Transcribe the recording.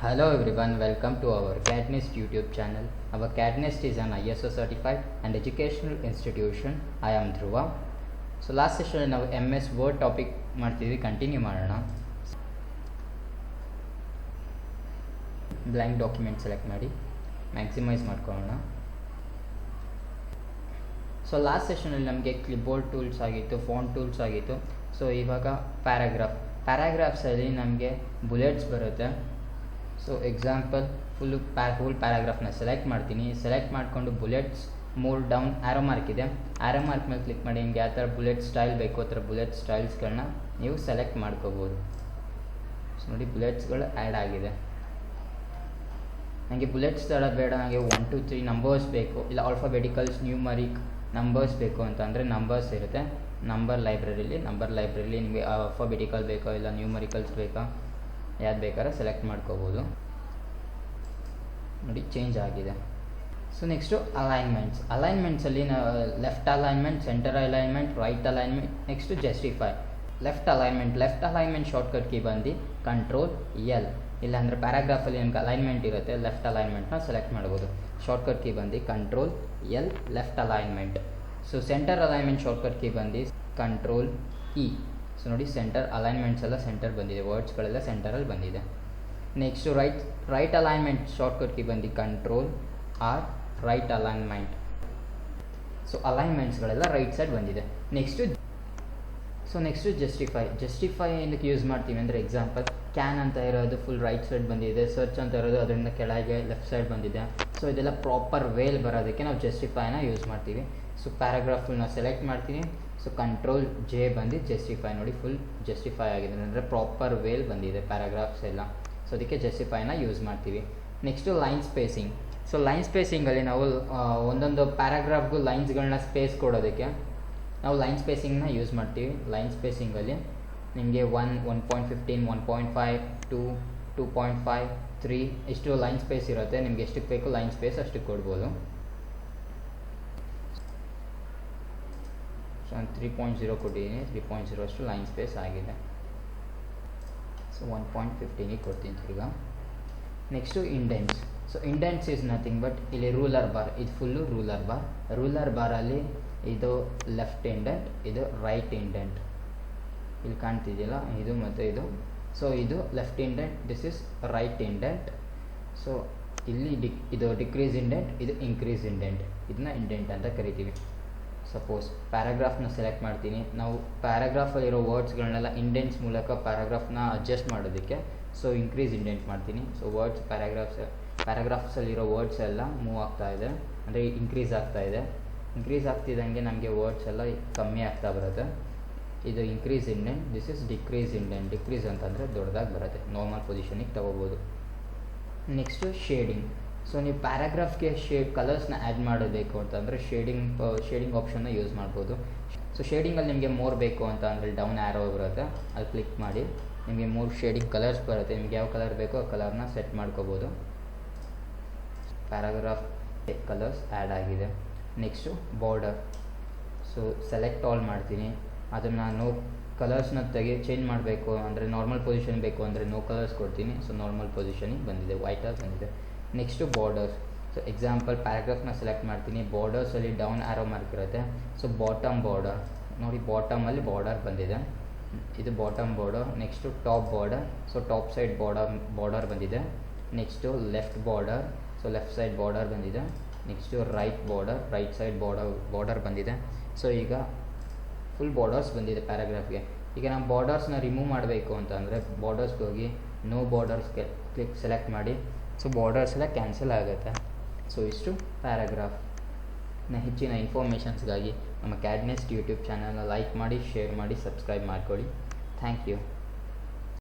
Hello everyone, welcome to our CAD NEST YouTube channel. Our CAD NEST is an ISO certified and educational institution. I am Dhruva. So last session ನಾವು MS Word topic ಮಾಡ್ತಿದ್ವಿ, continue ಮಾಡೋಣ. Blank document select ಮಾಡಿ maximise ಮಾಡ್ಕೊಳ್ಳೋಣ. So last ಸೆಷನಲ್ಲಿ ನಮಗೆ clipboard tools ಆಗಿತ್ತು, font tools ಆಗಿತ್ತು. So ಇವಾಗ ಪ್ಯಾರಾಗ್ರಾಫ್ಸಲ್ಲಿ ನಮಗೆ ಬುಲೆಟ್ಸ್ ಬರುತ್ತೆ. ಸೊ ಎಕ್ಸಾಂಪಲ್ ಹೋಲ್ ಪ್ಯಾರಾಗ್ರಾಫ್ನ ಸೆಲೆಕ್ಟ್ ಮಾಡ್ತೀನಿ. ಸೆಲೆಕ್ಟ್ ಮಾಡಿಕೊಂಡು bullets move down arrow mark ಇದೆ, ಆರೋ ಮಾರ್ಕ್ ಮೇಲೆ ಕ್ಲಿಕ್ ಮಾಡಿ ನಿಮ್ಗೆ ಯಾವ ಥರ ಬುಲೆಟ್ ಸ್ಟೈಲ್ ಬೇಕು ಆ ಥರ ಬುಲೆಟ್ ಸ್ಟೈಲ್ಸ್ಗಳನ್ನ ನೀವು ಸೆಲೆಕ್ಟ್ ಮಾಡ್ಕೋಬೋದು. ಸೊ ನೋಡಿ, ಬುಲೆಟ್ಸ್ಗಳು ಆ್ಯಡ್ ಆಗಿದೆ. ನನಗೆ ಬುಲೆಟ್ಸ್ ಥರ ಬೇಡ, ನನಗೆ 1 2 3 ನಂಬರ್ಸ್ ಬೇಕು, ಇಲ್ಲ ಆಲ್ಫಾಬೆಟಿಕಲ್ಸ್ ನ್ಯೂಮರಿಕ್ ನಂಬರ್ಸ್ ಬೇಕು ಅಂತ ಅಂದರೆ ನಂಬರ್ಸ್ ಇರುತ್ತೆ. ನಂಬರ್ ಲೈಬ್ರರಿಲಿ ನಿಮಗೆ ಆಲ್ಫಾಬೆಟಿಕಲ್ ಬೇಕೋ ಇಲ್ಲ ನ್ಯೂಮರಿಕಲ್ಸ್ ಬೇಕಾ, ಯಾವ್ದು ಬೇಕಾದ್ರೆ ಸೆಲೆಕ್ಟ್ ಮಾಡ್ಕೋಬೋದು. ನೋಡಿ, ಚೇಂಜ್ ಆಗಿದೆ. ಸೊ ನೆಕ್ಸ್ಟು ಅಲೈನ್ಮೆಂಟ್ಸಲ್ಲಿ left alignment, center alignment, right alignment, next justify. Left alignment shortcut key ಬಂದು ಕಂಟ್ರೋಲ್ ಎಲ್. ಇಲ್ಲಾಂದರೆ ಪ್ಯಾರಾಗ್ರಾಫಲ್ಲಿ ನಿಮ್ಗೆ ಅಲೈನ್ಮೆಂಟ್ ಇರುತ್ತೆ, ಲೆಫ್ಟ್ ಅಲೈನ್ಮೆಂಟ್ನ ಸೆಲೆಕ್ಟ್ ಮಾಡ್ಬೋದು. ಶಾರ್ಟ್ಕಟ್ ಕೀ ಬಂದು control L, left alignment. So center alignment shortcut key ಬಂದು ಕಂಟ್ರೋಲ್ ಇ. ಸೊ ನೋಡಿ, ಸೆಂಟರ್ ಅಲೈನ್ಮೆಂಟ್ಸ್ ಎಲ್ಲ ಸೆಂಟರ್ ಬಂದಿದೆ, ವರ್ಡ್ಸ್ಗಳೆಲ್ಲ ಸೆಂಟರಲ್ಲಿ ಬಂದಿದೆ. Next right alignment shortcut key ಬಂದು control R, right alignment. So ಅಲೈನ್ಮೆಂಟ್ಸ್ಗಳೆಲ್ಲ ರೈಟ್ ಸೈಡ್ ಬಂದಿದೆ. ನೆಕ್ಸ್ಟು ಜಸ್ಟಿಫೈ ಏನಕ್ಕೆ ಯೂಸ್ ಮಾಡ್ತೀವಿ ಅಂದರೆ, ಎಕ್ಸಾಂಪಲ್ ಕ್ಯಾನ್ ಅಂತ ಇರೋದು ಫುಲ್ ರೈಟ್ ಸೈಡ್ ಬಂದಿದೆ, ಸರ್ಚ್ ಅಂತ ಇರೋದು ಅದರಿಂದ ಕೆಳಗೆ ಲೆಫ್ಟ್ ಸೈಡ್ ಬಂದಿದೆ. ಸೊ ಇದೆಲ್ಲ ಪ್ರಾಪರ್ ವೇಲ್ ಬರೋದಕ್ಕೆ ನಾವು ಜಸ್ಟಿಫೈನ ಯೂಸ್ ಮಾಡ್ತೀವಿ. ಸೊ ಪ್ಯಾರಾಗ್ರಾಫನ್ನ ಸೆಲೆಕ್ಟ್ ಮಾಡ್ತೀನಿ. ಸೊ ಕಂಟ್ರೋಲ್ ಜೆ ಬಂದು ಜಸ್ಟಿಫೈ. ನೋಡಿ, ಫುಲ್ ಜಸ್ಟಿಫೈ ಆಗಿದೆ, ಅಂದರೆ ಪ್ರಾಪರ್ ವೇಲ್ ಬಂದಿದೆ ಪ್ಯಾರಾಗ್ರಾಫ್ಸ್ ಎಲ್ಲ. ಸೊ ಅದಕ್ಕೆ ಜಸ್ಟಿಫೈನ ಯೂಸ್ ಮಾಡ್ತೀವಿ. Next line spacing. So line ಸ್ಪೇಸಿಂಗಲ್ಲಿ ನಾವು ಒಂದೊಂದು ಪ್ಯಾರಾಗ್ರಾಫ್ಗೂ ಲೈನ್ಸ್ಗಳನ್ನ ಸ್ಪೇಸ್ ಕೊಡೋದಕ್ಕೆ ನಾವು ಲೈನ್ ಸ್ಪೇಸಿಂಗ್ನ ಯೂಸ್ ಮಾಡ್ತೀವಿ. ಲೈನ್ ಸ್ಪೇಸಿಂಗಲ್ಲಿ ನಿಮಗೆ 1, 1.15, 1.5, 2, 2.5, 3 ಇಷ್ಟು ಲೈನ್ ಸ್ಪೇಸ್ ಇರುತ್ತೆ. ನಿಮ್ಗೆ ಎಷ್ಟಕ್ಕೆ ಬೇಕು ಲೈನ್ ಸ್ಪೇಸ್ ಅಷ್ಟಕ್ಕೆ ಕೊಡ್ಬೋದು. ಸೊ ನಾನು 3.0 ಕೊಟ್ಟಿದ್ದೀನಿ, 3.0 ಅಷ್ಟು ಲೈನ್ ಸ್ಪೇಸ್ ಆಗಿದೆ. ಸೊ 1.15 ಕೊಡ್ತೀನಿ ಈಗ. Next indents. So indents is nothing but ಇಲ್ಲಿ ರೂಲರ್ ಬಾರ್, ಇದು ಫುಲ್ಲು ರೂಲರ್ ಬಾರಲ್ಲಿ ಇದು ಲೆಫ್ಟ್ ಇಂಡೆಂಟ್, ಇದು ರೈಟ್ ಇಂಡೆಂಟ್. ಇಲ್ಲಿ ಕಾಣ್ತಿದೆಯಲ್ಲ, ಇದು ಮತ್ತು ಇದು. ಸೊ ಇದು left indent, this is right indent. So ಇಲ್ಲಿ ಇದು ಡಿಕ್ರೀಸ್ ಇಂಡೆಂಟ್, ಇದು ಇನ್ಕ್ರೀಸ್ ಇಂಡೆಂಟ್. ಇದನ್ನ ಇಂಡೆಂಟ್ ಅಂತ ಕರಿತೀವಿ. ಸಪೋಸ್ ಪ್ಯಾರಾಗ್ರಾಫ್ನ ಸೆಲೆಕ್ಟ್ ಮಾಡ್ತೀನಿ. ನಾವು ಪ್ಯಾರಾಗ್ರಾಫಲ್ಲಿರೋ ವರ್ಡ್ಸ್ಗಳನ್ನೆಲ್ಲ ಇಂಡೆಂಟ್ಸ್ ಮೂಲಕ ಪ್ಯಾರಾಗ್ರಾಫ್ನ ಅಡ್ಜಸ್ಟ್ ಮಾಡೋದಕ್ಕೆ ಸೊ ಇನ್ಕ್ರೀಸ್ ಇಂಡೆಂಟ್ ಮಾಡ್ತೀನಿ. ಸೊ ವರ್ಡ್ಸ್ ಪ್ಯಾರಾಗ್ರಾಫ್ಸಲ್ಲಿರೋ ವರ್ಡ್ಸ್ ಎಲ್ಲ ಮೂವ್ ಆಗ್ತಾ ಇದೆ, ಅಂದರೆ ಇನ್ಕ್ರೀಸ್ ಆಗ್ತಾ ಇದೆ. ಇನ್ಕ್ರೀಸ್ ಆಗ್ತಿದ್ದಂಗೆ ನಮಗೆ ವರ್ಡ್ಸ್ ಎಲ್ಲ ಕಮ್ಮಿ ಆಗ್ತಾ ಬರುತ್ತೆ. ಇದು increase indent, this is decrease indent. Decrease ಅಂತಂದರೆ ದೊಡ್ಡದಾಗಿ ಬರುತ್ತೆ, ನಾರ್ಮಲ್ ಪೊಸಿಷನಿಗೆ ತೊಗೋಬೋದು. Next shading. ಸೊ ನೀವು ಪ್ಯಾರಾಗ್ರಾಫ್ಗೆ ಕಲರ್ಸ್ನ ಆ್ಯಡ್ ಮಾಡಬೇಕು ಅಂತಂದರೆ ಶೇಡಿಂಗ್ ಆಪ್ಷನ್ನ ಯೂಸ್ ಮಾಡ್ಬೋದು. ಸೊ ಶೇಡಿಂಗಲ್ಲಿ ನಿಮಗೆ ಮೋರ್ ಬೇಕು ಅಂತ ಅಂದರೆ ಡೌನ್ ಆ್ಯರೋ ಬರುತ್ತೆ, ಅಲ್ಲಿ ಕ್ಲಿಕ್ ಮಾಡಿ ನಿಮಗೆ 3 ಶೇಡಿಂಗ್ ಕಲರ್ಸ್ ಬರುತ್ತೆ. ನಿಮ್ಗೆ ಯಾವ ಕಲರ್ ಬೇಕೋ ಆ ಕಲರ್ನ ಸೆಟ್ ಮಾಡ್ಕೋಬೋದು. ಪ್ಯಾರಾಗ್ರಾಫ್ ಕಲರ್ಸ್ ಆ್ಯಡ್ ಆಗಿದೆ. Next border. So select all ಮಾಡ್ತೀನಿ. ಅದನ್ನು ಕಲರ್ಸ್ನ ಚೇಂಜ್ ಮಾಡಬೇಕು ಅಂದರೆ ನಾರ್ಮಲ್ ಪೊಸಿಷನ್ ಬೇಕು ಅಂದರೆ ನೋ ಕಲರ್ಸ್ ಕೊಡ್ತೀನಿ. ಸೊ ನಾರ್ಮಲ್ ಪೊಸಿಷನಿಗೆ ಬಂದಿದೆ, ವೈಟಾಗಿ ಬಂದಿದೆ. Next borders. ಸೊ ಎಕ್ಸಾಂಪಲ್ ಪ್ಯಾರಾಗ್ರಾಫ್ನ ಸೆಲೆಕ್ಟ್ ಮಾಡ್ತೀನಿ. ಬಾರ್ಡರ್ಸಲ್ಲಿ ಡೌನ್ ಆರೋ ಮಾರ್ಕ್ ಇರುತ್ತೆ. ಸೊ ಬಾಟಮ್ ಬಾರ್ಡರ್ ನೋಡಿ, ಬಾಟಮಲ್ಲಿ ಬಾರ್ಡರ್ ಬಂದಿದೆ, ಇದು bottom border. Next top border. So top side border ಬಂದಿದೆ. Next left border. So left side border ಬಂದಿದೆ. Next right border, right side border ಬಂದಿದೆ. ಸೊ ಈಗ ಫುಲ್ ಬಾರ್ಡರ್ಸ್ ಬಂದಿದೆ ಪ್ಯಾರಾಗ್ರಾಫ್ಗೆ. ಈಗ ನಾವು ಬಾರ್ಡರ್ಸ್ನ ರಿಮೂವ್ ಮಾಡಬೇಕು ಅಂತ ಅಂದರೆ ಬಾರ್ಡರ್ಸ್ಗೆ ಹೋಗಿ ನೋ ಬಾರ್ಡರ್ಸ್ಗೆ ಸೆಲೆಕ್ಟ್ ಮಾಡಿ. ಸೊ ಬಾರ್ಡರ್ಸ್ ಎಲ್ಲ ಕ್ಯಾನ್ಸಲ್ ಆಗುತ್ತೆ. ಸೊ ಇಷ್ಟು ಪ್ಯಾರಾಗ್ರಾಫ್ನ ಹೆಚ್ಚಿನ ಇನ್ಫಾರ್ಮೇಷನ್ಸ್ಗಾಗಿ ನಮ್ಮ CAD NEST ಯೂಟ್ಯೂಬ್ ಚಾನಲ್ನ ಲೈಕ್ ಮಾಡಿ, ಶೇರ್ ಮಾಡಿ, ಸಬ್ಸ್ಕ್ರೈಬ್ ಮಾಡ್ಕೊಳ್ಳಿ. Thank you.